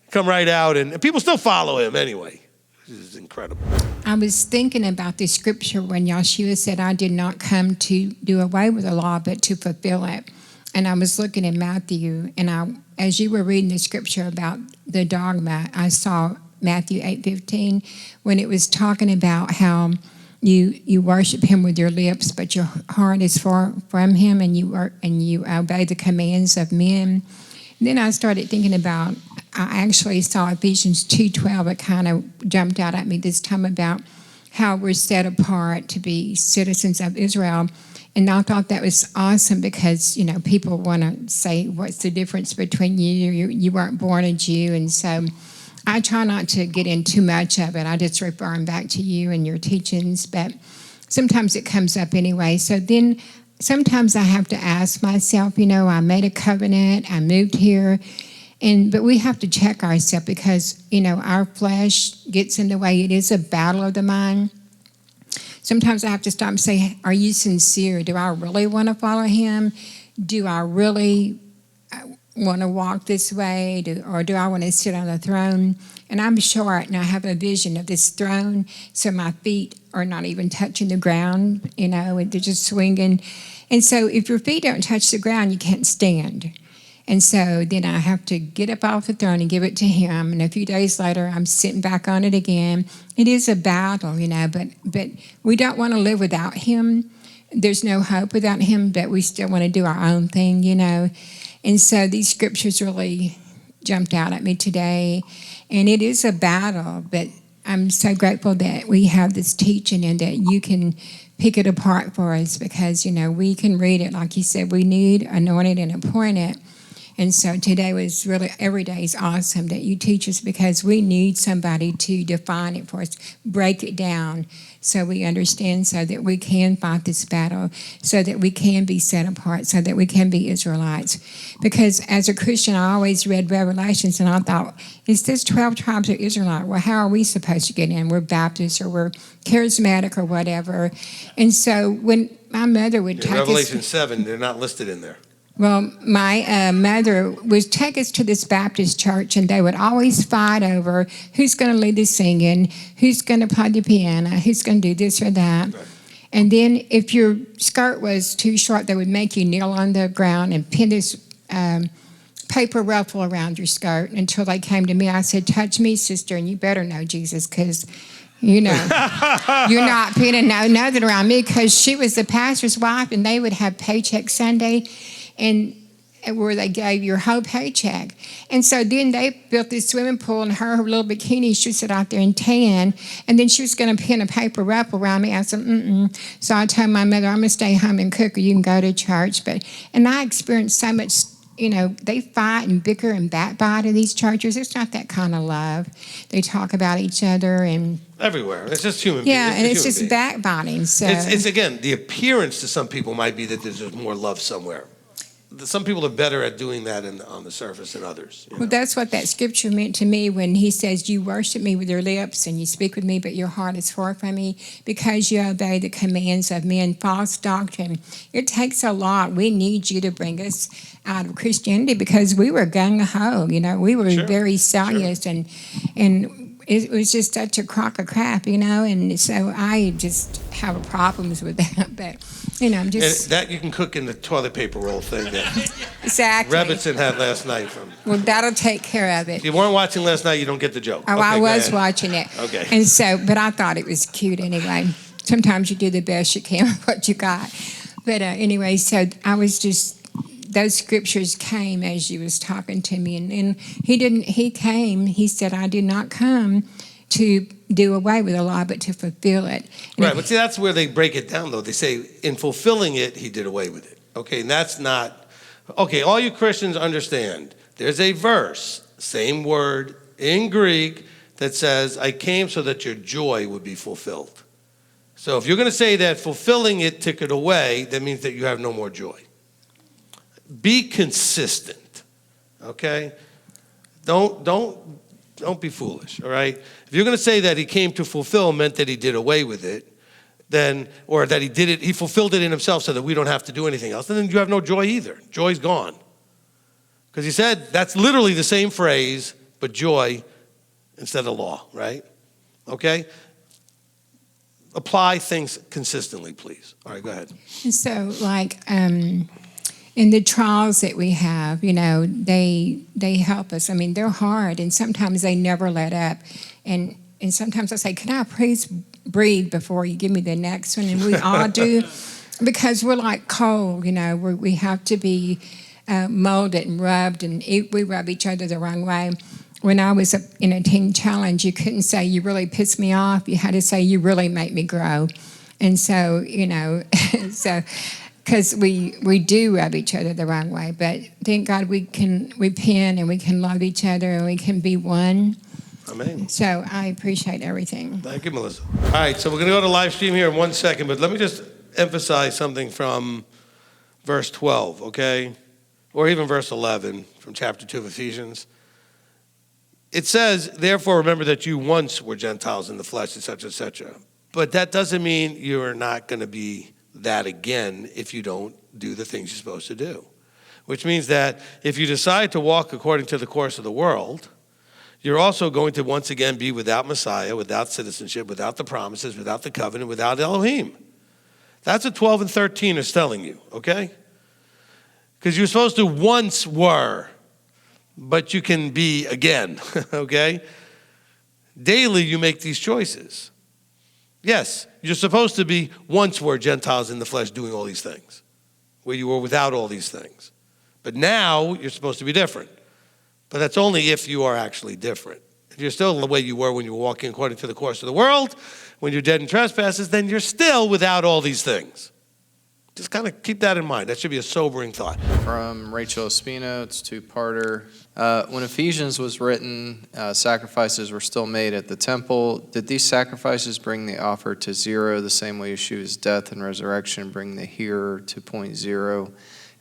Come right out, and people still follow him anyway. This is incredible. I was thinking about the scripture when Yeshua said, I did not come to do away with the law, but to fulfill it. And I was looking in Matthew, and as you were reading the scripture about the dogma, I saw Matthew 8:15, when it was talking about how you worship him with your lips, but your heart is far from him, and you obey the commands of men. And then I started thinking about, I actually saw Ephesians 2:12. It kind of jumped out at me this time about how we're set apart to be citizens of Israel. And I thought that was awesome because, people want to say, what's the difference between you? You weren't born a Jew. And so I try not to get in too much of it. I just refer them back to you and your teachings, but sometimes it comes up anyway. So then sometimes I have to ask myself, I made a covenant, I moved here, but we have to check ourselves because, our flesh gets in the way. It is a battle of the mind. Sometimes I have to stop and say, are you sincere? Do I really want to follow him? Do I really want to walk this way, or do I want to sit on the throne? And I'm short, and I have a vision of this throne, so my feet are not even touching the ground, and they're just swinging. And so if your feet don't touch the ground, you can't stand. And so then I have to get up off the throne and give it to him, and a few days later, I'm sitting back on it again. It is a battle, but we don't want to live without him. There's no hope without him, but we still want to do our own thing, And so these scriptures really jumped out at me today. And it is a battle, but I'm so grateful that we have this teaching and that you can pick it apart for us because, we can read it. Like you said, we need anointed and appointed. And so today was really, every day is awesome that you teach us because we need somebody to define it for us, break it down so we understand, so that we can fight this battle, so that we can be set apart, so that we can be Israelites. Because as a Christian, I always read Revelations and I thought, is this 12 tribes of Israelite? Well, how are we supposed to get in? We're Baptists or we're charismatic or whatever. And so when my mother would take Revelation 7, they're not listed in there. Well, my mother would take us to this Baptist church, and they would always fight over who's going to lead the singing, who's going to play the piano, who's going to do this or that. Right. And then if your skirt was too short, they would make you kneel on the ground and pin this paper ruffle around your skirt until they came to me. I said, touch me, sister, and you better know Jesus because, you're not pinning nothing around me, because she was the pastor's wife, and they would have paycheck Sunday, and where they gave your whole paycheck. And so then they built this swimming pool, and her little bikini, she sit out there in tan, and then she was going to pin a paper ruffle around me. I said, So I told my mother, I'm going to stay home and cook, or you can go to church. And I experienced so much, they fight and bicker and backbite in these churches. It's not that kind of love. They talk about each other and everywhere. It's just human beings. Yeah, and it's just backbiting. So it's again, the appearance to some people might be that there's more love somewhere. some people are better at doing that on the surface than others. You know? Well, that's what that scripture meant to me when he says, you worship me with your lips and you speak with me, but your heart is far from me because you obey the commands of men, false doctrine. It takes a lot. We need you to bring us out of Christianity because we were gung-ho, we were Sure, very zealous and it was just such a crock of crap, and so I just have problems with that, but, I'm just... And that you can cook in the toilet paper roll thing that Exactly. Rebbitzin had last night from... Well, that'll take care of it. If you weren't watching last night, you don't get the joke. Oh, Okay, I go was ahead. watching it. Okay. And so, but I thought it was cute anyway. Sometimes you do the best you can with what you got. But anyway, so I was just, those scriptures came as you was talking to me. And he said, I did not come to do away with the law, but to fulfill it. And Right, but see, that's where they break it down, though. They say, in fulfilling it, he did away with it. Okay, and that's not... Okay, all you Christians understand, there's a verse, same word, in Greek, that says, I came so that your joy would be fulfilled. So if you're going to say that fulfilling it took it away, that means that you have no more joy. Be consistent, okay? Don't be foolish, all right? If you're going to say that he came to fulfill meant that he did away with it, then, or that he fulfilled it in himself so that we don't have to do anything else, then you have no joy either. Joy's gone. Because he said that's literally the same phrase, but joy instead of law, right? Okay? Apply things consistently, please. All right, go ahead. And so, in the trials that we have, they help us. I mean, they're hard, and sometimes they never let up. And sometimes I say, can I please breathe before you give me the next one? And we all do, because we're like coal, we have to be molded and rubbed, and we rub each other the wrong way. When I was in a teen challenge, you couldn't say, you really piss me off. You had to say, you really make me grow. And so, because we do rub each other the wrong way. But thank God we can repent and we can love each other and we can be one. Amen. So I appreciate everything. Thank you, Melissa. All right, so we're going to go to live stream here in 1 second, but let me just emphasize something from verse 12, okay? Or even verse 11 from chapter 2 of Ephesians. It says, therefore, remember that you once were Gentiles in the flesh, etc., etc. But that doesn't mean you're not going to be that again if you don't do the things you're supposed to do. Which means that if you decide to walk according to the course of the world, you're also going to once again be without Messiah, without citizenship, without the promises, without the covenant, without Elohim. That's what 12 and 13 is telling you, okay? Because you're supposed to once were, but you can be again, okay? Daily you make these choices. Yes, you're supposed to be once were Gentiles in the flesh doing all these things, where you were without all these things. But now you're supposed to be different. But that's only if you are actually different. If you're still the way you were when you were walking according to the course of the world, when you're dead in trespasses, then you're still without all these things. Just kind of keep that in mind. That should be a sobering thought. From Rachel Espino, it's two-parter. When Ephesians was written, sacrifices were still made at the temple. Did these sacrifices bring the offer to zero, the same way Yeshua's death and resurrection bring the hearer to point zero?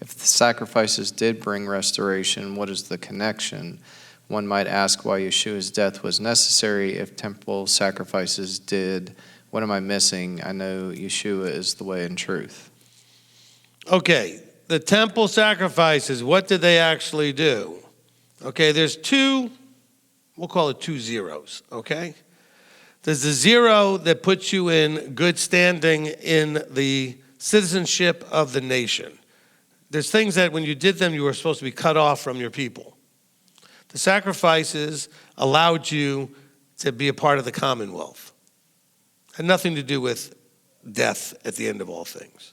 If the sacrifices did bring restoration, what is the connection? One might ask why Yeshua's death was necessary if temple sacrifices did. What am I missing? I know Yeshua is the way and truth. Okay, the temple sacrifices, what did they actually do? Okay, there's we'll call it 2 zeros, okay? There's the zero that puts you in good standing in the citizenship of the nation. There's things that when you did them, you were supposed to be cut off from your people. The sacrifices allowed you to be a part of the commonwealth. Had nothing to do with death at the end of all things.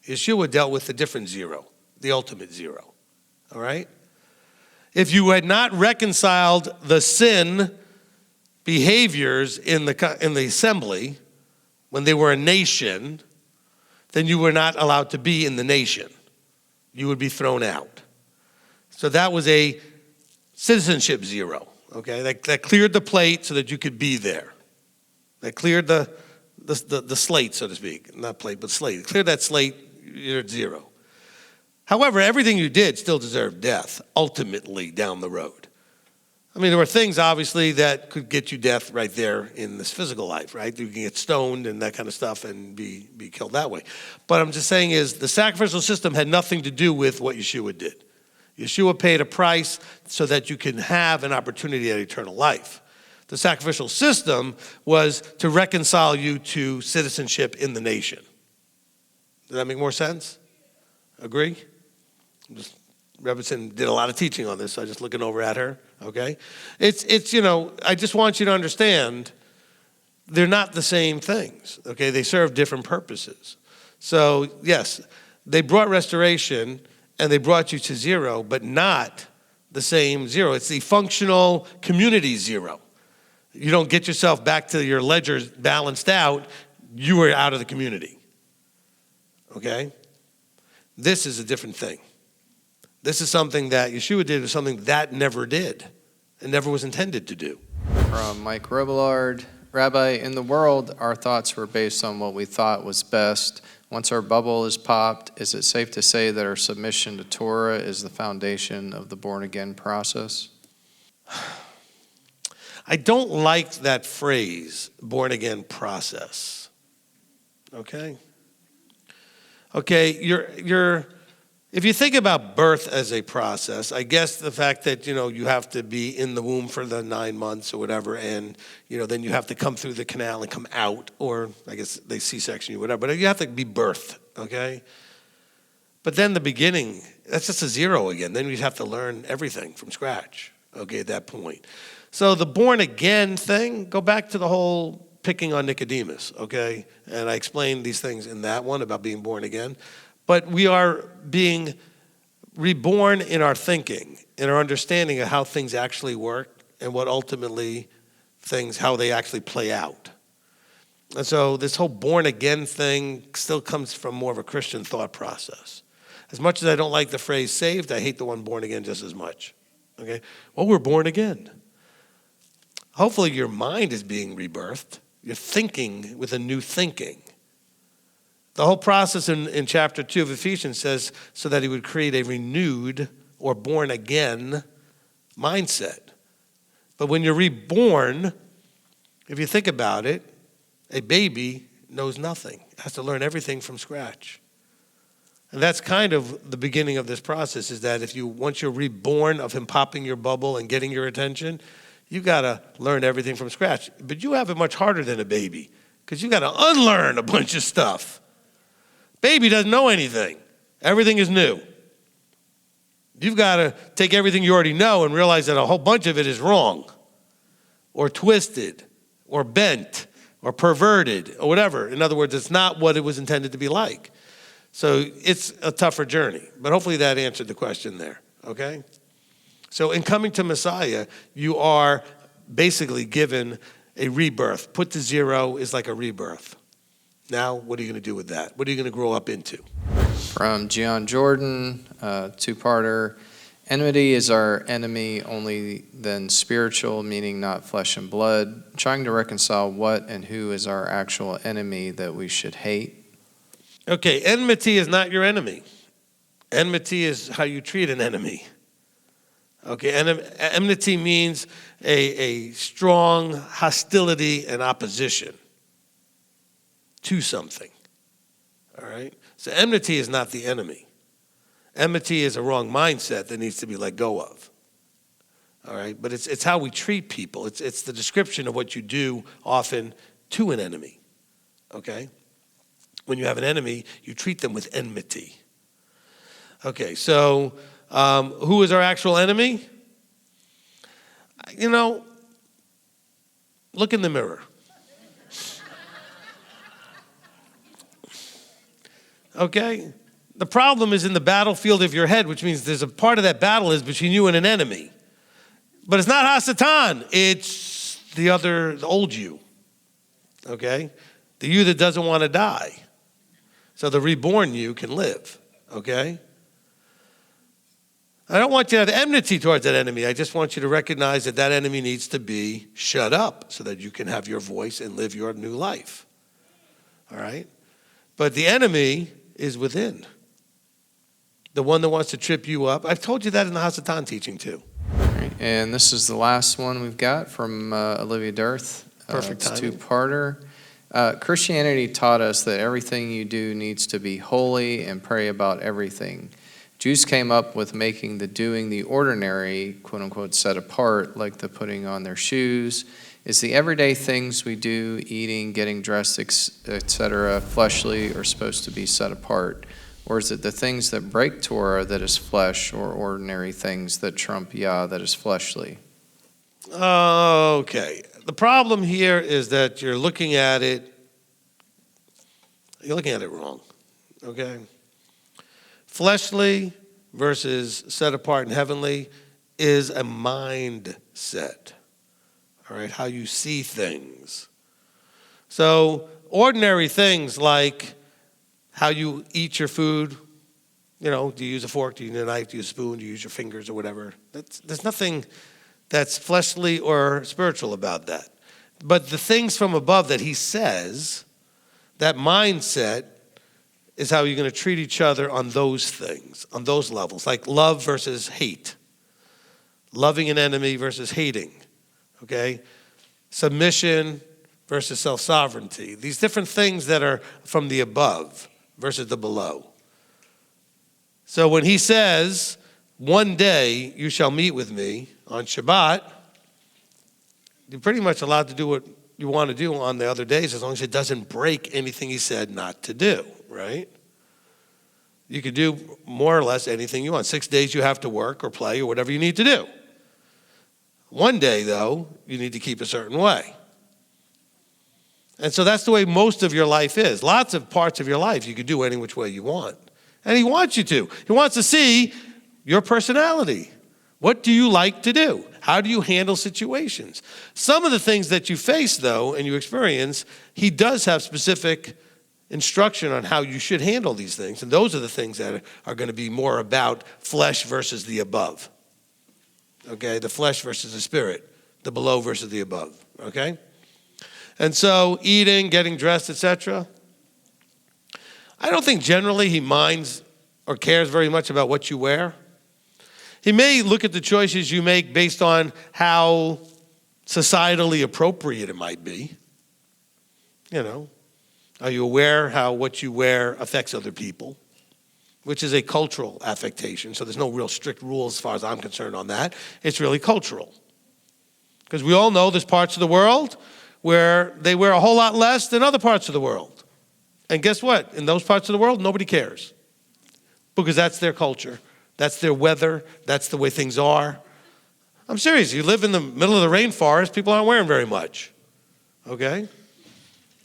Yeshua dealt with a different zero, the ultimate zero, all right? If you had not reconciled the sin behaviors in the assembly when they were a nation, then you were not allowed to be in the nation. You would be thrown out. So that was a citizenship zero, okay? That cleared the plate so that you could be there. That cleared the slate, so to speak. Not plate, but slate. It cleared that slate, you're at zero. However, everything you did still deserved death, ultimately down the road. I mean, there were things, obviously, that could get you death right there in this physical life, right? You can get stoned and that kind of stuff and be killed that way. But I'm just saying is the sacrificial system had nothing to do with what Yeshua did. Yeshua paid a price so that you can have an opportunity at eternal life. The sacrificial system was to reconcile you to citizenship in the nation. Does that make more sense? Agree? Rabbi Berkson did a lot of teaching on this, so I'm just looking over at her, okay? It's I just want you to understand they're not the same things, okay? They serve different purposes. So, yes, they brought restoration and they brought you to zero, but not the same zero. It's the functional community zero. You don't get yourself back to your ledger balanced out, you are out of the community, okay? This is a different thing. This is something that Yeshua did, was something that never did and never was intended to do. From Mike Robillard, Rabbi, in the world, our thoughts were based on what we thought was best. Once our bubble is popped, is it safe to say that our submission to Torah is the foundation of the born-again process? I don't like that phrase, born-again process, okay? Okay, if you think about birth as a process, I guess the fact that, you have to be in the womb for the 9 months or whatever, and, then you have to come through the canal and come out, or I guess they C-section you, whatever, but you have to be birthed, okay? But then the beginning, that's just a zero again. Then you have to learn everything from scratch, okay, at that point. So the born again thing, go back to the whole picking on Nicodemus, okay? And I explained these things in that one about being born again. But we are being reborn in our thinking, in our understanding of how things actually work and what ultimately how they actually play out. And so this whole born again thing still comes from more of a Christian thought process. As much as I don't like the phrase saved, I hate the one born again just as much. Okay? Well, we're born again. Hopefully your mind is being rebirthed. You're thinking with a new thinking. The whole process in chapter 2 of Ephesians says so that he would create a renewed or born again mindset. But when you're reborn, if you think about it, a baby knows nothing, has to learn everything from scratch. And that's kind of the beginning of this process, is that once you're reborn of him popping your bubble and getting your attention, you got to learn everything from scratch. But you have it much harder than a baby because you got to unlearn a bunch of stuff. Baby doesn't know anything. Everything is new. You've got to take everything you already know and realize that a whole bunch of it is wrong or twisted or bent or perverted or whatever. In other words, it's not what it was intended to be like. So it's a tougher journey. But hopefully that answered the question there, okay? So in coming to Messiah, you are basically given a rebirth. Put to zero is like a rebirth. Now, what are you going to do with that? What are you going to grow up into? From Gian Jordan, two-parter. Enmity is our enemy, only then spiritual, meaning not flesh and blood. Trying to reconcile what and who is our actual enemy that we should hate. Okay, enmity is not your enemy. Enmity is how you treat an enemy. Okay, enmity means a strong hostility and opposition to something. All right? So enmity is not the enemy. Enmity is a wrong mindset that needs to be let go of. All right? But it's how we treat people. It's the description of what you do often to an enemy. Okay? When you have an enemy, you treat them with enmity. Okay, so who is our actual enemy? Look in the mirror. Okay? The problem is in the battlefield of your head, which means there's a part of that battle is between you and an enemy. But it's not Hasatan, it's the old you. Okay? The you that doesn't want to die. So the reborn you can live. Okay? I don't want you to have enmity towards that enemy. I just want you to recognize that enemy needs to be shut up so that you can have your voice and live your new life. All right? But the enemy is within. the one that wants to trip you up. I've told you that in the Hasatan teaching too. And this is the last one we've got from Olivia Dirth. Perfect It's timing. two-parter. Christianity taught us that everything you do needs to be holy and pray about everything. Jews came up with making the doing the ordinary, quote-unquote, set apart, like the putting on their shoes. Is the everyday things we do, eating, getting dressed, etc., fleshly, or supposed to be set apart? Or is it the things that break Torah that is flesh, or ordinary things that trump Yah that is fleshly? Okay. The problem here is that you're looking at it wrong. Okay? Fleshly versus set apart and heavenly is a mindset. All right, how you see things. So ordinary things like how you eat your food, do you use a fork, do you use a knife, do you use a spoon, do you use your fingers or whatever. There's nothing that's fleshly or spiritual about that. But the things from above that he says, that mindset is how you're going to treat each other on those things, on those levels, like love versus hate, loving an enemy versus hating, okay? Submission versus self-sovereignty. These different things that are from the above versus the below. So when he says, one day you shall meet with me on Shabbat, you're pretty much allowed to do what you want to do on the other days as long as it doesn't break anything he said not to do, right? You could do more or less anything you want. 6 days you have to work or play or whatever you need to do. One day, though, you need to keep a certain way. And so that's the way most of your life is. Lots of parts of your life you could do any which way you want. And he wants you to. He wants to see your personality. What do you like to do? How do you handle situations? Some of the things that you face, though, and you experience, he does have specific instruction on how you should handle these things. And those are the things that are going to be more about flesh versus the above. Okay, the flesh versus the spirit, the below versus the above. Okay? And so eating, getting dressed, etc. I don't think generally he minds or cares very much about what you wear. He may look at the choices you make based on how societally appropriate it might be. Are you aware how what you wear affects other people? Which is a cultural affectation. So there's no real strict rules as far as I'm concerned on that. It's really cultural. Because we all know there's parts of the world where they wear a whole lot less than other parts of the world. And guess what? In those parts of the world, nobody cares. Because that's their culture. That's their weather. That's the way things are. I'm serious. You live in the middle of the rainforest, people aren't wearing very much. Okay?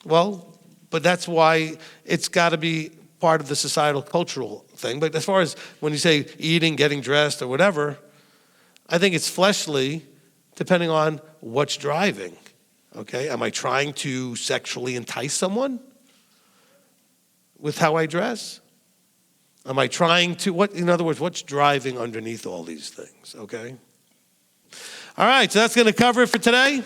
Well, but that's why it's got to be part of the societal cultural thing. But as far as when you say eating, getting dressed, or whatever, I think it's fleshly depending on what's driving. Okay? Am I trying to sexually entice someone with how I dress? Am I trying to, in other words, what's driving underneath all these things? Okay? All right, so that's going to cover it for today.